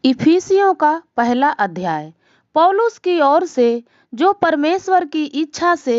इफिसियों का पहला अध्याय। पौलुस की ओर से, जो परमेश्वर की इच्छा से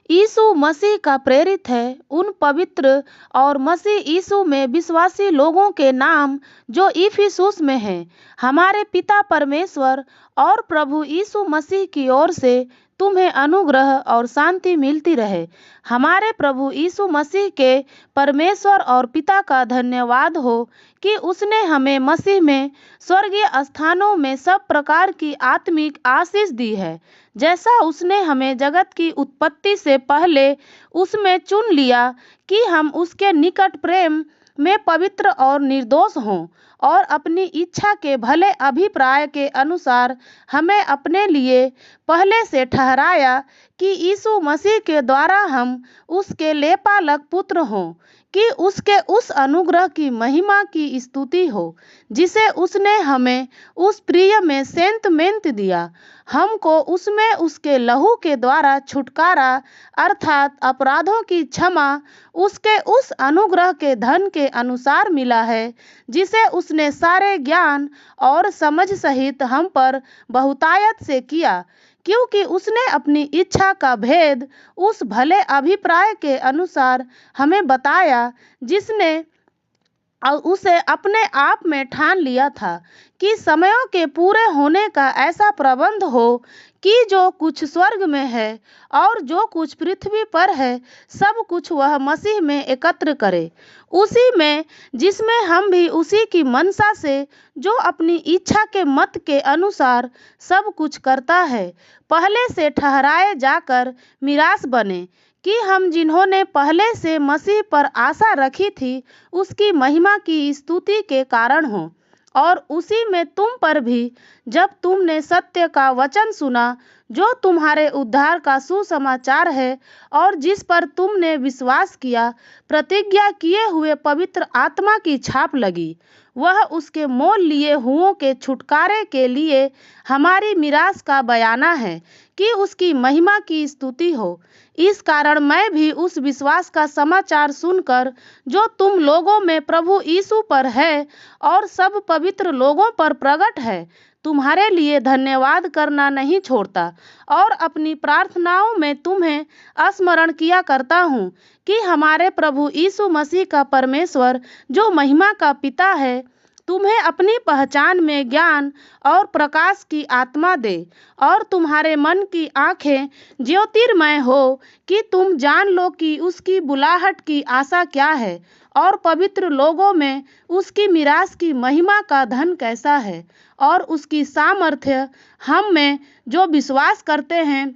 यीशु मसीह का प्रेरित है, उन पवित्र और मसीह यीशु में विश्वासी लोगों के नाम जो इफिसुस में हैं, हमारे पिता परमेश्वर और प्रभु यीशु मसीह की ओर से तुम्हें अनुग्रह और शांति मिलती रहे। हमारे प्रभु यीशु मसीह के परमेश्वर और पिता का धन्यवाद हो कि उसने हमें मसीह में स्वर्गीय स्थानों में सब प्रकार की आत्मिक आशीष दी है, जैसा उसने हमें जगत की उत्पत्ति से पहले उसमें चुन लिया कि हम उसके निकट प्रेम में पवित्र और निर्दोष हों, और अपनी इच्छा के भले अभिप्राय के अनुसार हमें अपने लिए पहले से ठहराया कि यीशु मसीह के द्वारा हम उसके लेपालक पुत्र हों, कि उसके उस अनुग्रह की महिमा की स्तुति हो जिसे उसने हमें उस प्रिय में सेंतमेंत दिया। हमको उसमें उसके लहू के द्वारा छुटकारा अर्थात अपराधों की क्षमा उसके उस अनुग्रह के धन के अनुसार मिला है, जिसे उसने सारे ज्ञान और समझ सहित हम पर बहुतायत से किया, क्योंकि उसने अपनी इच्छा का भेद उस भले अभिप्राय के अनुसार हमें बताया, जिसने उसे अपने आप में ठान लिया था कि समयों के पूरे होने का ऐसा प्रबंध हो कि जो कुछ स्वर्ग में है और जो कुछ पृथ्वी पर है, सब कुछ वह मसीह में एकत्र करे। उसी में, जिसमें हम भी उसी की मनसा से, जो अपनी इच्छा के मत के अनुसार सब कुछ करता है, पहले से ठहराए जाकर मिरास बने, कि हम जिन्होंने पहले से मसीह पर आशा रखी थी उसकी महिमा की स्तुति के कारण हो। और उसी में तुम पर भी, जब तुमने सत्य का वचन सुना, जो तुम्हारे उद्धार का सुसमाचार है, और जिस पर तुमने विश्वास किया, प्रतिज्ञा किए हुए पवित्र आत्मा की छाप लगी। वह उसके मोल लिए हुओं के छुटकारे के लिए हमारी मिरास का बयाना है, कि उसकी महिमा की स्तुति हो। इस कारण मैं भी उस विश्वास का समाचार सुनकर, जो तुम लोगों में प्रभु यीशु पर है और सब पवित्र लोगों पर प्रकट है, तुम्हारे लिए धन्यवाद करना नहीं छोड़ता, और अपनी प्रार्थनाओं में तुम्हें स्मरण किया करता हूँ कि हमारे प्रभु यीशु मसीह का परमेश्वर, जो महिमा का पिता है, तुम्हें अपनी पहचान में ज्ञान और प्रकाश की आत्मा दे, और तुम्हारे मन की आंखें ज्योतिर्मय हो, कि तुम जान लो कि उसकी बुलाहट की आशा क्या है, और पवित्र लोगों में उसकी मिरास की महिमा का धन कैसा है, और उसकी सामर्थ्य हम में जो विश्वास करते हैं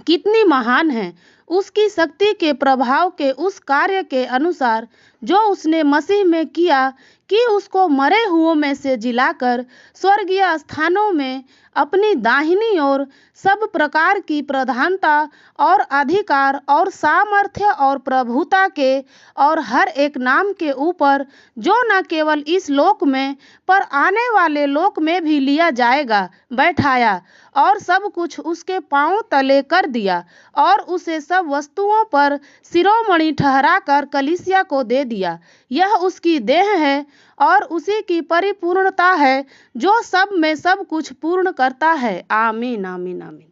कितनी महान है, उसकी शक्ति के प्रभाव के उस कार्य के अनुसार जो उसने मसीह में किया, कि उसको मरे हुओं में से जिलाकर स्वर्गीय स्थानों में अपनी दाहिनी ओर सब प्रकार की प्रधानता और अधिकार और सामर्थ्य और प्रभुता के और हर एक नाम के ऊपर, जो न केवल इस लोक में पर आने वाले लोक में भी लिया जाएगा, बैठाया, और सब कुछ उसके पांवों तले कर दिया, और उसे सब वस्तुओं पर शिरोमणि ठहराकर कलीसिया को दे दिया। यह उसकी देह है और उसी की परिपूर्णता है, जो सब में सब कुछ पूर्ण करता है। आमीन आमीन आमीन।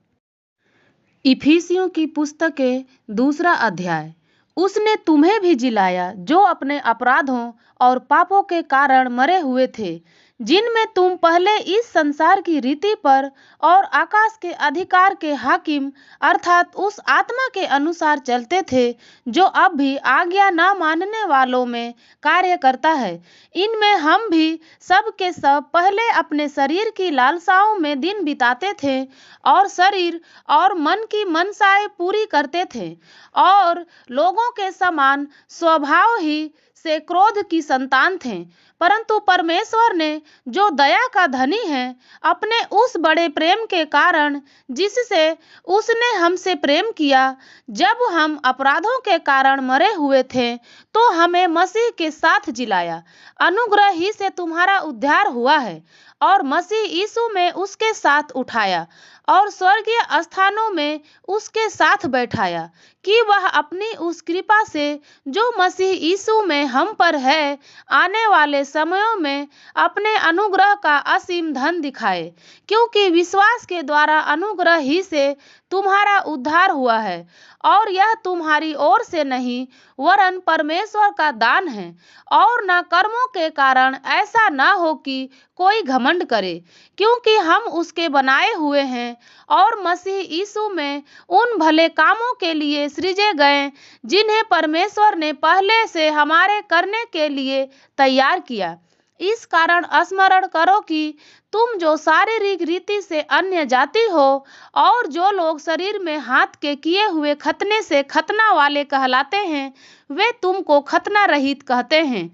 इफिसियों की पुस्तक के दूसरा अध्याय। उसने तुम्हें भी जिलाया, जो अपने अपराधों और पापों के कारण मरे हुए थे, जिनमें तुम पहले इस संसार की रीति पर और आकाश के अधिकार के हाकिम अर्थात उस आत्मा के अनुसार चलते थे, जो अब भी आज्ञा न मानने वालों में कार्य करता है। इनमें हम भी सब के सब पहले अपने शरीर की लालसाओं में दिन बिताते थे, और शरीर और मन की मनसाएं पूरी करते थे, और लोगों के समान स्वभाव ही से क्रोध की संतान थे। परंतु परमेश्वर ने, जो दया का धनी है, अपने उस बड़े प्रेम के कारण, जिससे उसने हमसे प्रेम किया, जब हम अपराधों के कारण मरे हुए थे, तो हमें मसीह के साथ जिलाया। अनुग्रह ही से तुम्हारा उद्धार हुआ है, और मसीह यीशु में उसके साथ उठाया, और स्वर्गीय स्थानों में उसके साथ बैठाया, कि वह अपनी उस कृपा से, जो मसीह यीशु में हम पर है, आने वाले समयों में अपने अनुग्रह का असीम धन दिखाए, क्योंकि विश्वास के द्वारा अनुग्रह ही से तुम्हारा उद्धार हुआ है, और यह तुम्हारी ओर से नहीं वरन परमेश्वर का दान है, और न कर्मों के कारण, ऐसा न हो कि कोई घमंड करे। क्योंकि हम उसके बनाए हुए हैं और मसीह यीशु में उन भले कामों के लिए सृजे गए जिन्हें परमेश्वर ने पहले से हमारे करने के लिए तैयार किया। इस कारण स्मरण करो कि तुम जो शारीरिक रीति से अन्य जाति हो और जो लोग शरीर में हाथ के किए हुए खतना से खतना वाले कहलाते हैं, वे तुमको खतना रहित कहते हैं।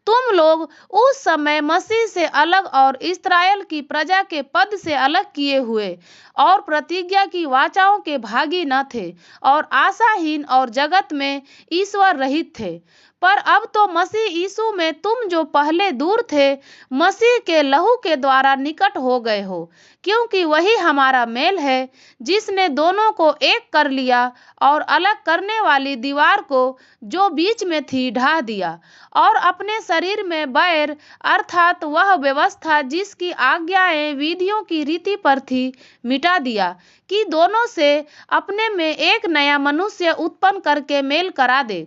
तुम लोग उस समय मसीह से अलग और इस्राएल की प्रजा के पद से अलग किए हुए और प्रतिज्ञा की वाचाओं के भागी न थे, और आशाहीन और जगत में ईश्वर रहित थे। पर अब तो मसीह यीशु में तुम जो पहले दूर थे, मसीह के लहू के द्वारा निकट हो गए हो, क्योंकि वही हमारा मेल है जिसने दोनों को एक कर लिया और अलग करने वाली दीवार को जो बीच में थी ढा दिया, और अपने शरीर में बैर अर्थात वह व्यवस्था जिसकी आज्ञाएं विधियों की रीति पर थी मिटा दिया, कि दोनों से अपने में एक नया मनुष्य उत्पन्न करके मेल करा दे,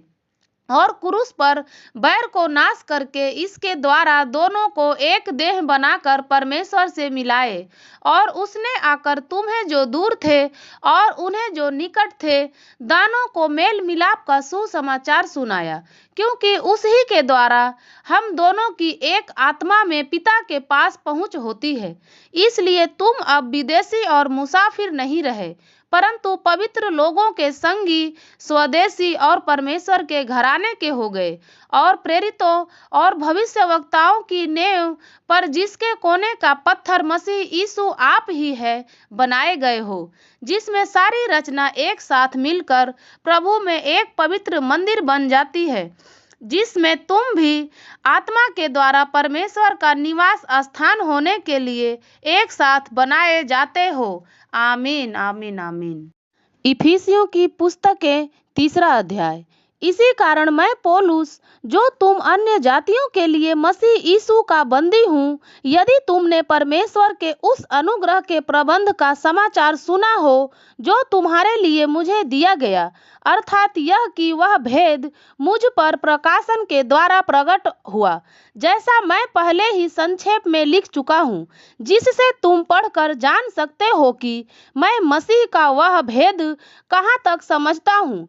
और क्रूस पर बैर को नाश करके इसके द्वारा दोनों को एक देह बनाकर परमेश्वर से मिलाए। और उसने आकर तुम्हें जो दूर थे और उन्हें जो निकट थे, दानों को मेल मिलाप का सुसमाचार सुनाया, क्योंकि उसी के द्वारा हम दोनों की एक आत्मा में पिता के पास पहुंच होती है। इसलिए तुम अब विदेशी और मुसाफिर नहीं रहे, परंतु पवित्र लोगों के संगी, स्वदेशी और परमेश्वर के घराने के हो गए, और प्रेरितों और भविष्यवक्ताओं की नेव पर जिसके कोने का पत्थर मसीह यीशु आप ही है बनाए गए हो, जिसमें सारी रचना एक साथ मिलकर प्रभु में एक पवित्र मंदिर बन जाती है, जिसमें तुम भी आत्मा के द्वारा परमेश्वर का निवास स्थान होने के लिए एक साथ बनाए जाते हो। आमीन, आमीन, आमीन। इफिसियों की पुस्तकें 3 अध्याय। इसी कारण मैं पौलुस, जो तुम अन्य जातियों के लिए मसीह यीशु का बंदी हूँ, यदि तुमने परमेश्वर के उस अनुग्रह के प्रबंध का समाचार सुना हो जो तुम्हारे लिए मुझे दिया गया, अर्थात यह कि वह भेद मुझ पर प्रकाशन के द्वारा प्रकट हुआ, जैसा मैं पहले ही संक्षेप में लिख चुका हूँ, जिससे तुम पढ़कर जान सकते हो कि मैं मसीह का वह भेद कहाँ तक समझता हूँ,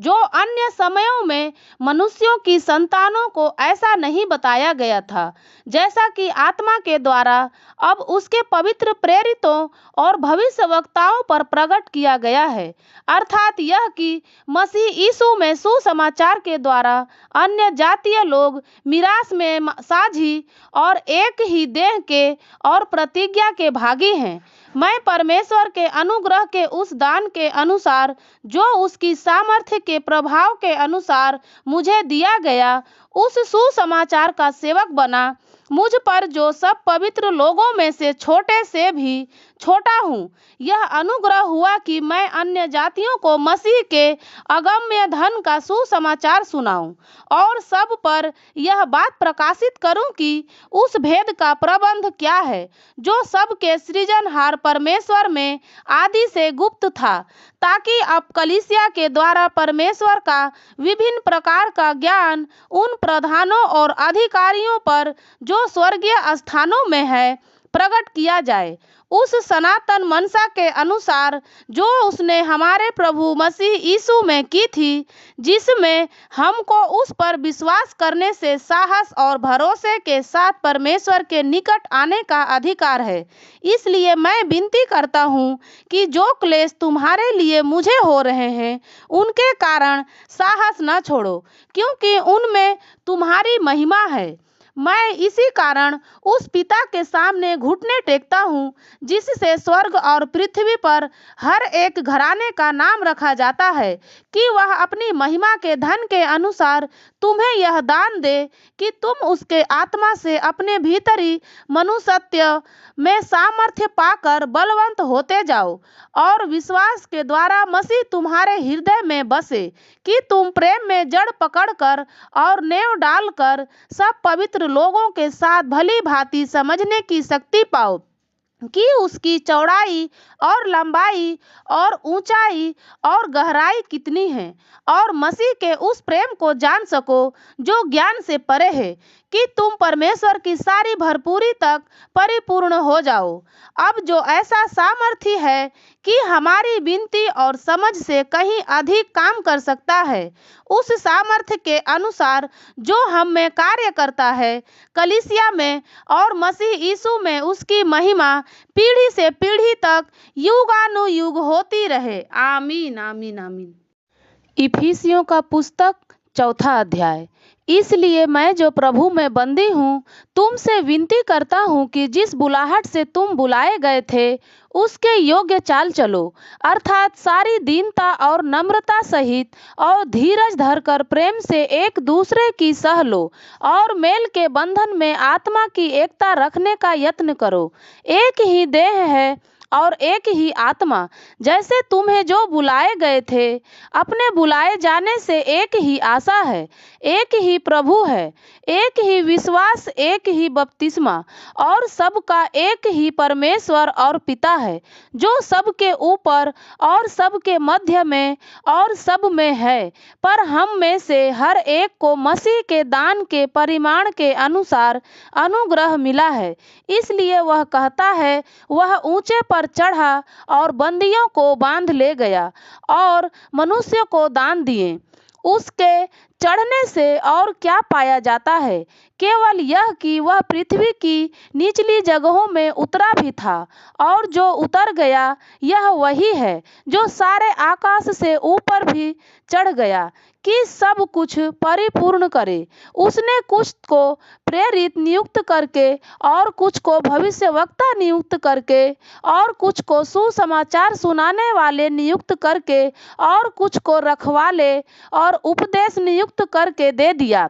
जो अन्य समयों में मनुष्यों की संतानों को ऐसा नहीं बताया गया था, जैसा कि आत्मा के द्वारा अब उसके पवित्र प्रेरितों और भविष्यवक्ताओं पर प्रकट किया गया है। अर्थात यह कि मसीह यीशु में सुसमाचार के द्वारा अन्य जातीय लोग मिरास में साझी और एक ही देह के और प्रतिज्ञा के भागी हैं। मैं परमेश्वर के अनुग्रह के उस दान के अनुसार जो उसकी सामर्थ्य के प्रभाव के अनुसार मुझे दिया गया, उस सुसमाचार का सेवक बना, मुझ पर जो सब पवित्र लोगों में से छोटे से भी छोटा हूँ। यह अनुग्रह हुआ कि मैं अन्य जातियों को मसीह के अगम्य धन का सुसमाचार सुनाऊं, और सब पर यह बात प्रकाशित करूं कि उस भेद का प्रबंध क्या है, जो सबके सृजनहार परमेश्वर में आदि से गुप्त था, ताकि अब कलीसिया के द्वारा परमेश्वर का विभिन्न प्रकार का ज्ञान उन प्रधानों और अधिकारियों पर जो स्वर्गीय स्थानों में है प्रकट किया जाए, उस सनातन मनसा के अनुसार जो उसने हमारे प्रभु मसीह यीशु में की थी, जिसमें हमको उस पर विश्वास करने से साहस और भरोसे के साथ परमेश्वर के निकट आने का अधिकार है। इसलिए मैं विनती करता हूँ कि जो क्लेश तुम्हारे लिए मुझे हो रहे हैं, उनके कारण साहस न छोड़ो, क्योंकि उनमें तुम्हारी महिमा है। मैं इसी कारण उस पिता के सामने घुटने टेकता हूँ, जिससे स्वर्ग और पृथ्वी पर हर एक घराने का नाम रखा जाता है, कि वह अपनी महिमा के धन के अनुसार तुम्हें यह दान दे कि तुम उसके आत्मा से अपने भीतरी मनुष्यत्व में सामर्थ्य पाकर बलवंत होते जाओ, और विश्वास के द्वारा मसीह तुम्हारे हृदय में बसे, कि तुम प्रेम में जड़ पकड़कर और नेव डालकर सब पवित्र लोगों के साथ भली भांति समझने की शक्ति पाओ कि उसकी चौड़ाई और लंबाई और ऊंचाई और गहराई कितनी है, और मसीह के उस प्रेम को जान सको जो ज्ञान से परे है, कि तुम परमेश्वर की सारी भरपूरी तक परिपूर्ण हो जाओ। अब जो ऐसा सामर्थ्य है कि हमारी विनती और समझ से कहीं अधिक काम कर सकता है, उस सामर्थ्य के अनुसार जो हम में कार्य करता है, कलीसिया में और मसीह यीशु में उसकी महिमा पीढ़ी से पीढ़ी तक युगानुयुग होती रहे। आमीन आमीन आमीन। इफिसियों का पुस्तक 4 अध्याय। इसलिए मैं जो प्रभु में बंदी हूँ तुमसे विनती करता हूँ कि जिस बुलाहट से तुम बुलाए गए थे उसके योग्य चाल चलो, अर्थात सारी दीनता और नम्रता सहित और धीरज धरकर प्रेम से एक दूसरे की सह लो, और मेल के बंधन में आत्मा की एकता रखने का यत्न करो। एक ही देह है और एक ही आत्मा, जैसे तुम्हें जो बुलाए गए थे अपने बुलाए जाने से एक ही आशा है, एक ही प्रभु है, एक ही विश्वास, एक ही बपतिस्मा, और सबका एक ही परमेश्वर और पिता है, जो सबके ऊपर और सबके मध्य में और सब में है। पर हम में से हर एक को मसीह के दान के परिमाण के अनुसार अनुग्रह मिला है। इसलिए वह कहता है, वह ऊंचे पर चढ़ा और बंदियों को बांध ले गया और मनुष्य को दान दिए। उसके चढ़ने से और क्या पाया जाता है, केवल यह कि वह पृथ्वी की निचली जगहों में उतरा भी था, और जो उतर गया यह वही है जो सारे आकाश से ऊपर भी चढ़ गया कि सब कुछ परिपूर्ण करे। उसने कुछ को प्रेरित नियुक्त करके, और कुछ को भविष्यवक्ता नियुक्त करके, और कुछ को सुसमाचार सुनाने वाले नियुक्त करके, और कुछ को रखवाले और उपदेश नियुक्त करके दे दिया,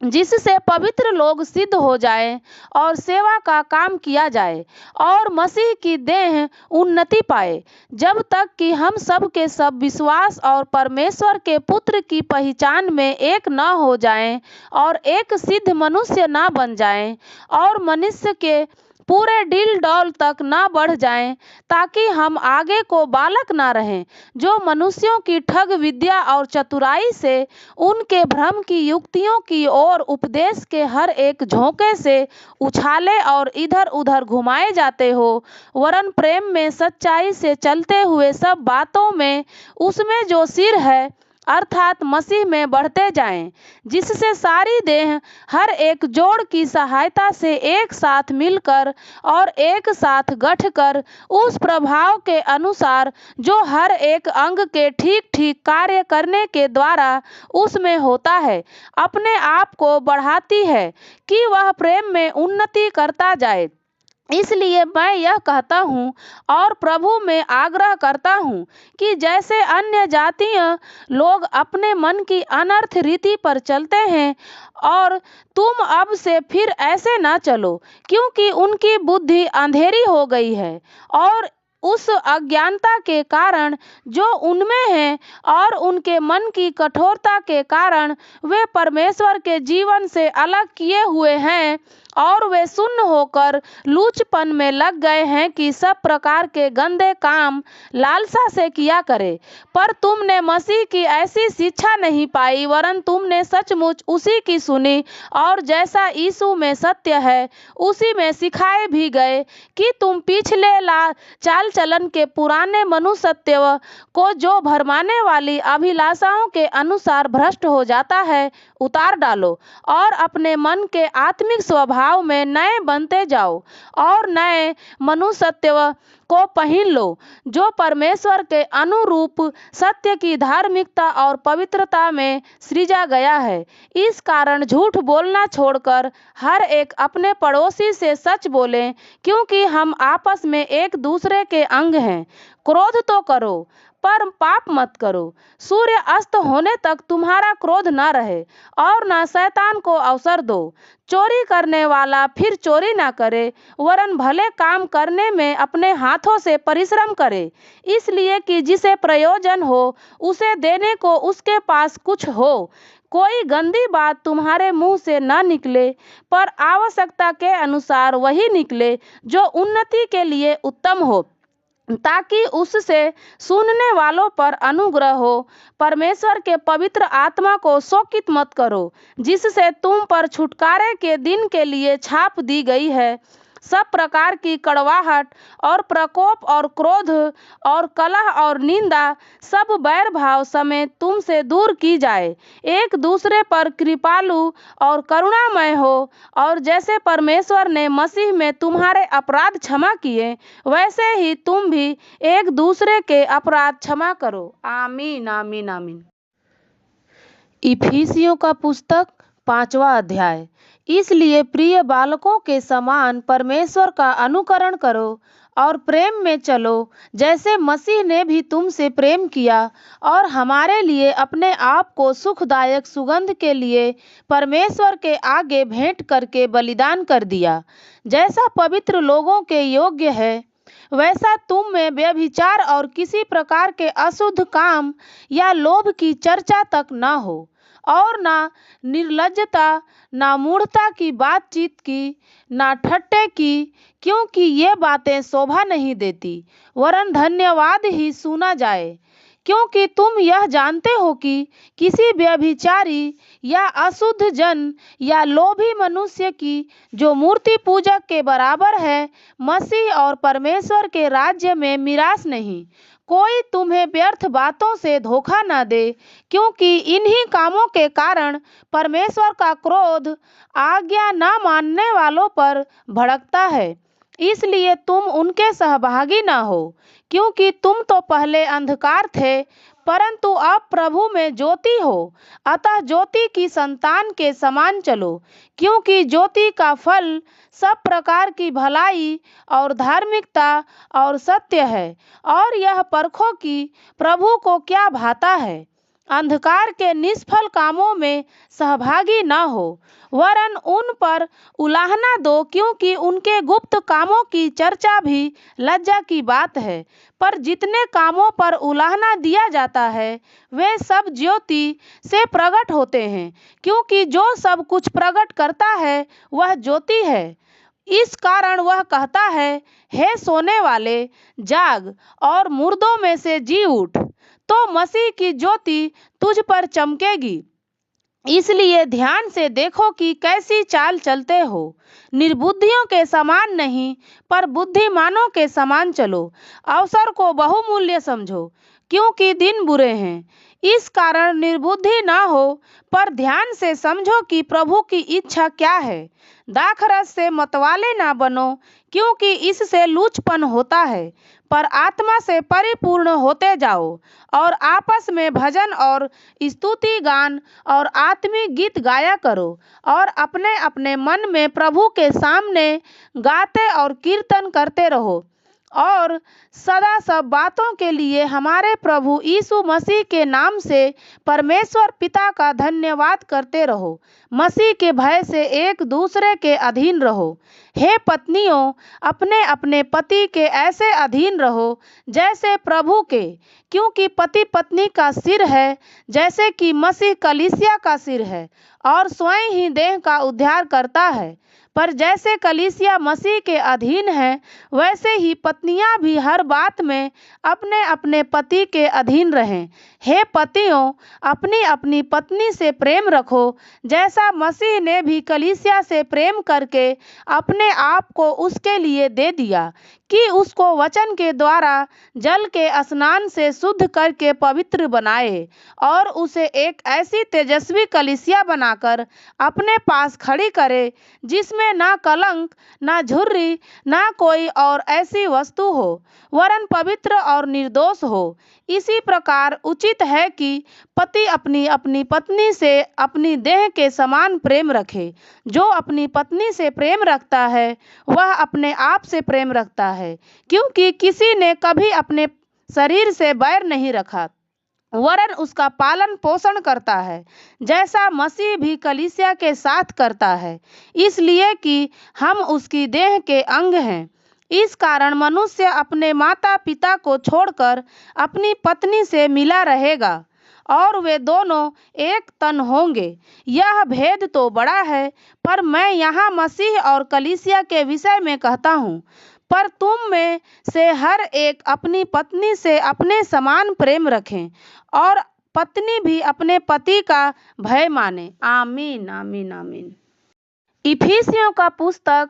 जिससे पवित्र लोग सिद्ध हो जाएं और सेवा का काम किया जाए और मसीह की देह उन्नति पाए, जब तक कि हम सब के सब विश्वास और परमेश्वर के पुत्र की पहचान में एक न हो जाएं और एक सिद्ध मनुष्य न बन जाएं, और मनुष्य के पूरे डील डौल तक न बढ़ जाएं, ताकि हम आगे को बालक न रहें, जो मनुष्यों की ठग विद्या और चतुराई से उनके भ्रम की युक्तियों की ओर उपदेश के हर एक झोंके से उछाले और इधर उधर घुमाए जाते हो, वरन प्रेम में सच्चाई से चलते हुए सब बातों में उसमें जो सिर है अर्थात मसीह में बढ़ते जाएं, जिससे सारी देह हर एक जोड़ की सहायता से एक साथ मिलकर और एक साथ गठकर उस प्रभाव के अनुसार जो हर एक अंग के ठीक ठीक कार्य करने के द्वारा उसमें होता है, अपने आप को बढ़ाती है कि वह प्रेम में उन्नति करता जाए। इसलिए मैं यह कहता हूँ और प्रभु में आग्रह करता हूँ कि जैसे अन्य जातीय लोग अपने मन की अनर्थ रीति पर चलते हैं, और तुम अब से फिर ऐसे न चलो, क्योंकि उनकी बुद्धि अंधेरी हो गई है, और उस अज्ञानता के कारण जो उनमें है और उनके मन की कठोरता के कारण वे परमेश्वर के जीवन से अलग किए हुए हैं, और वे सुन्न होकर लूचपन में लग गए हैं कि सब प्रकार के गंदे काम लालसा से किया करे। पर तुमने मसीह की ऐसी शिक्षा नहीं पाई, वरन तुमने सचमुच उसी की सुनी, और जैसा यीशु में सत्य है उसी में सिखाए भी गए, कि तुम पिछले चाल चलन के पुराने मनुष्यत्व को जो भरमाने वाली अभिलाषाओं के अनुसार भ्रष्ट हो जाता है उतार डालो, और अपने मन के आत्मिक स्वभाव में नए बनते जाओ, और नए मनुष्यत्व को पहन लो, जो परमेश्वर के अनुरूप सत्य की धार्मिकता और पवित्रता में सृजा गया है। इस कारण झूठ बोलना छोड़कर हर एक अपने पड़ोसी से सच बोलें, क्योंकि हम आपस में एक दूसरे के अंग हैं। क्रोध तो करो पर पाप मत करो। सूर्य अस्त होने तक तुम्हारा क्रोध न रहे और न शैतान को अवसर दो। चोरी करने वाला फिर चोरी ना करे, वरन भले काम करने में अपने हाथों से परिश्रम करे, इसलिए कि जिसे प्रयोजन हो उसे देने को उसके पास कुछ हो। कोई गंदी बात तुम्हारे मुंह से न निकले, पर आवश्यकता के अनुसार वही निकले जो उन्नति के लिए उत्तम हो, ताकि उससे सुनने वालों पर अनुग्रह हो। परमेश्वर के पवित्र आत्मा को शोकित मत करो, जिससे तुम पर छुटकारे के दिन के लिए छाप दी गई है। सब प्रकार की कड़वाहट और प्रकोप और क्रोध और कलह और निंदा सब बैर भाव समेत तुमसे दूर की जाए। एक दूसरे पर कृपालु और करुणामय हो, और जैसे परमेश्वर ने मसीह में तुम्हारे अपराध क्षमा किए, वैसे ही तुम भी एक दूसरे के अपराध क्षमा करो। आमीन आमीन आमीन। इफिसियों का पुस्तक 5वां अध्याय। इसलिए प्रिय बालकों के समान परमेश्वर का अनुकरण करो और प्रेम में चलो, जैसे मसीह ने भी तुमसे प्रेम किया और हमारे लिए अपने आप को सुखदायक सुगंध के लिए परमेश्वर के आगे भेंट करके बलिदान कर दिया। जैसा पवित्र लोगों के योग्य है, वैसा तुम में व्यभिचार और किसी प्रकार के अशुद्ध काम या लोभ की चर्चा तक न हो, और ना निर्लज्जता, ना मूढ़ता की बातचीत की, ना ठट्ठे की, क्योंकि ये बातें शोभा नहीं देती, वरन धन्यवाद ही सुना जाए। क्योंकि तुम यह जानते हो कि किसी व्यभिचारी या अशुद्ध जन या लोभी मनुष्य की, जो मूर्ति पूजक के बराबर है, मसीह और परमेश्वर के राज्य में मिरास नहीं। कोई तुम्हें व्यर्थ बातों से धोखा न दे, क्योंकि इन्हीं कामों के कारण परमेश्वर का क्रोध आज्ञा न मानने वालों पर भड़कता है। इसलिए तुम उनके सहभागी न हो, क्योंकि तुम तो पहले अंधकार थे, परंतु अब प्रभु में ज्योति हो। अतः ज्योति की संतान के समान चलो, क्योंकि ज्योति का फल सब प्रकार की भलाई और धार्मिकता और सत्य है। और यह परखो कि प्रभु को क्या भाता है। अंधकार के निष्फल कामों में सहभागी न हो, वरन उन पर उलाहना दो, क्योंकि उनके गुप्त कामों की चर्चा भी लज्जा की बात है। पर जितने कामों पर उलाहना दिया जाता है, वे सब ज्योति से प्रकट होते हैं, क्योंकि जो सब कुछ प्रकट करता है वह ज्योति है। इस कारण वह कहता है, हे सोने वाले, जाग और मुर्दों में से जी उठ, तो मसीह की ज्योति तुझ पर चमकेगी। इसलिए ध्यान से देखो कि कैसी चाल चलते हो। निर्बुद्धियों के समान नहीं, पर बुद्धिमानों के समान चलो। अवसर को बहुमूल्य समझो, क्योंकि दिन बुरे हैं। इस कारण निर्बुद्धि ना हो, पर ध्यान से समझो कि प्रभु की इच्छा क्या है। दाखरस से मतवाले ना बनो, क्योंकि इससे लूचपन होता है, पर आत्मा से परिपूर्ण होते जाओ, और आपस में भजन और स्तुति गान और आत्मिक गीत गाया करो, और अपने अपने मन में प्रभु के सामने गाते और कीर्तन करते रहो। और सदा सब बातों के लिए हमारे प्रभु यीशु मसीह के नाम से परमेश्वर पिता का धन्यवाद करते रहो। मसीह के भय से एक दूसरे के अधीन रहो। हे पत्नियों, अपने अपने पति के ऐसे अधीन रहो जैसे प्रभु के, क्योंकि पति पत्नी का सिर है, जैसे कि मसीह कलीसिया का सिर है और स्वयं ही देह का उद्धार करता है। पर जैसे कलीसिया मसीह के अधीन है, वैसे ही पत्नियां भी हर बात में अपने अपने पति के अधीन रहें। हे पतियों, अपनी अपनी पत्नी से प्रेम रखो, जैसा मसीह ने भी कलीसिया से प्रेम करके अपने आप को उसके लिए दे दिया, कि उसको वचन के द्वारा जल के स्नान से शुद्ध करके पवित्र बनाए, और उसे एक ऐसी तेजस्वी कलीसिया बनाकर अपने पास खड़ी करे, जिसमें ना कलंक, ना झुर्री, ना कोई और ऐसी वस्तु हो, वरन पवित्र और निर्दोष हो। इसी प्रकार उचित है कि पति अपनी अपनी पत्नी से अपनी देह के समान प्रेम रखे। जो अपनी पत्नी से प्रेम रखता है, वह अपने आप से प्रेम रखता है, क्योंकि किसी ने कभी अपने शरीर से बैर नहीं रखा, वरन उसका पालन पोषण करता है, जैसा मसीह भी कलीसिया के साथ करता है, इसलिए कि हम उसकी देह के अंग हैं। इस कारण मनुष्य अपने माता पिता को छोड़कर अपनी पत्नी से मिला रहेगा और वे दोनों एक तन होंगे। यह भेद तो बड़ा है, पर मैं यहाँ मसीह और कलीसिया के विषय में कहता हूँ। पर तुम में से हर एक अपनी पत्नी से अपने समान प्रेम रखें और पत्नी भी अपने पति का भय माने। आमीन, आमीन, आमीन। इफिसियों का पुस्तक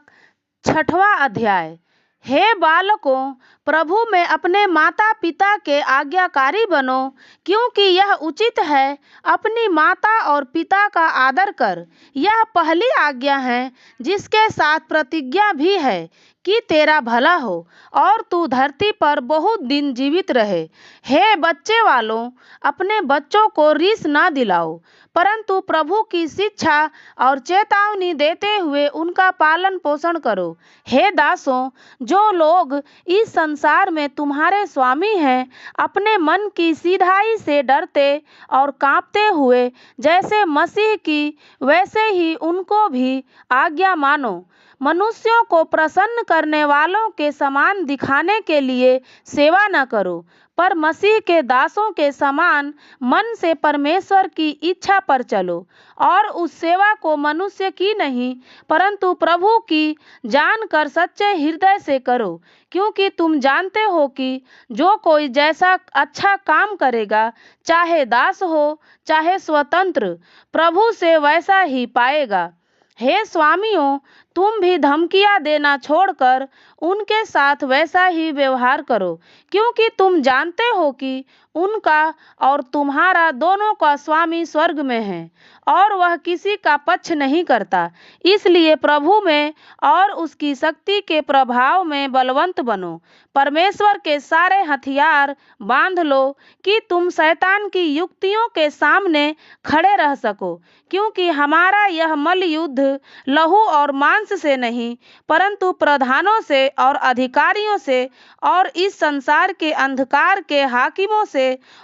6वां अध्याय। हे बालकों, प्रभु में अपने माता पिता के आज्ञाकारी बनो, क्योंकि यह उचित है। अपनी माता और पिता का आदर कर, यह पहली आज्ञा है, जिसके साथ प्रतिज्ञा भी है कि तेरा भला हो और तू धरती पर बहुत दिन जीवित रहे। हे बच्चे वालों, अपने बच्चों को रीस न दिलाओ, परंतु प्रभु की शिक्षा और चेतावनी देते हुए उनका पालन पोषण करो। हे दासों, जो लोग इस संसार में तुम्हारे स्वामी हैं, अपने मन की सीधाई से डरते और कांपते हुए जैसे मसीह की, वैसे ही उनको भी आज्ञा मानो। मनुष्यों को प्रसन्न करने वालों के समान दिखाने के लिए सेवा न करो, पर मसीह के दासों के समान मन से परमेश्वर की इच्छा पर चलो और उस सेवा को मनुष्य की नहीं, परंतु प्रभु की जानकर सच्चे हृदय से करो, क्योंकि तुम जानते हो कि जो कोई जैसा अच्छा काम करेगा, चाहे दास हो चाहे स्वतंत्र, प्रभु से वैसा ही पाएगा। हे स्वामियों, तुम भी धमकियां देना छोड़कर उनके साथ वैसा ही व्यवहार करो, क्योंकि तुम जानते हो कि उनका और तुम्हारा दोनों का स्वामी स्वर्ग में है और वह किसी का पक्ष नहीं करता। इसलिए प्रभु में और उसकी शक्ति के प्रभाव में बलवंत बनो। परमेश्वर के सारे हथियार बांध लो कि तुम शैतान की युक्तियों के सामने खड़े रह सको, क्योंकि हमारा यह मल्ल युद्ध लहू और मांस से नहीं, परंतु प्रधानों से और अधिकारियों से और इस संसार के अंधकार के हाकिमों से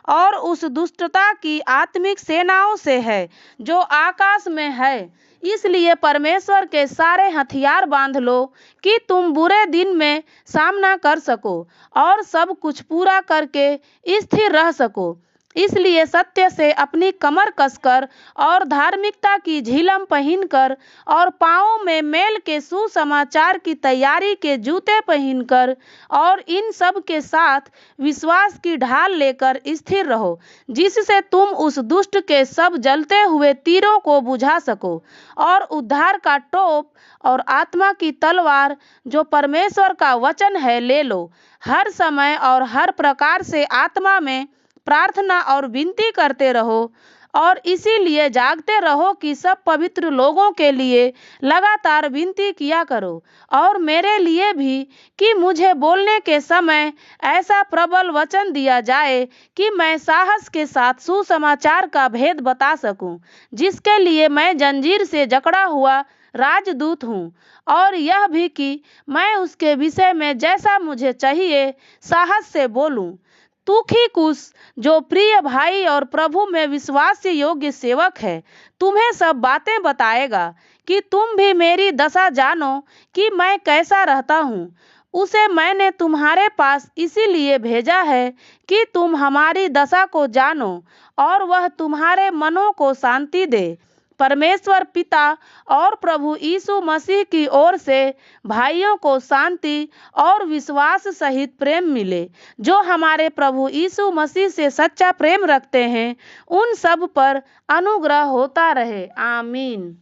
और उस दुष्टता की आत्मिक सेनाओं से है जो आकाश में है। इसलिए परमेश्वर के सारे हथियार बांध लो कि तुम बुरे दिन में सामना कर सको और सब कुछ पूरा करके स्थिर रह सको। इसलिए सत्य से अपनी कमर कसकर और धार्मिकता की झिलम पहनकर और पाँवों में मेल के सुसमाचार की तैयारी के जूते पहनकर और इन सब के साथ विश्वास की ढाल लेकर स्थिर रहो, जिससे तुम उस दुष्ट के सब जलते हुए तीरों को बुझा सको और उद्धार का टोप और आत्मा की तलवार, जो परमेश्वर का वचन है, ले लो। हर समय और हर प्रकार से आत्मा में प्रार्थना और विनती करते रहो और इसीलिए जागते रहो कि सब पवित्र लोगों के लिए लगातार विनती किया करो और मेरे लिए भी, कि मुझे बोलने के समय ऐसा प्रबल वचन दिया जाए कि मैं साहस के साथ सुसमाचार का भेद बता सकूं, जिसके लिए मैं जंजीर से जकड़ा हुआ राजदूत हूँ, और यह भी कि मैं उसके विषय में जैसा मुझे चाहिए साहस से बोलूं। तुखिकुस, जो प्रिय भाई और प्रभु में विश्वास्य योग्य सेवक है, तुम्हें सब बातें बताएगा कि तुम भी मेरी दशा जानो कि मैं कैसा रहता हूँ। उसे मैंने तुम्हारे पास इसीलिए भेजा है कि तुम हमारी दशा को जानो और वह तुम्हारे मनों को शांति दे। परमेश्वर पिता और प्रभु यीशु मसीह की ओर से भाइयों को शांति और विश्वास सहित प्रेम मिले। जो हमारे प्रभु यीशु मसीह से सच्चा प्रेम रखते हैं, उन सब पर अनुग्रह होता रहे। आमीन।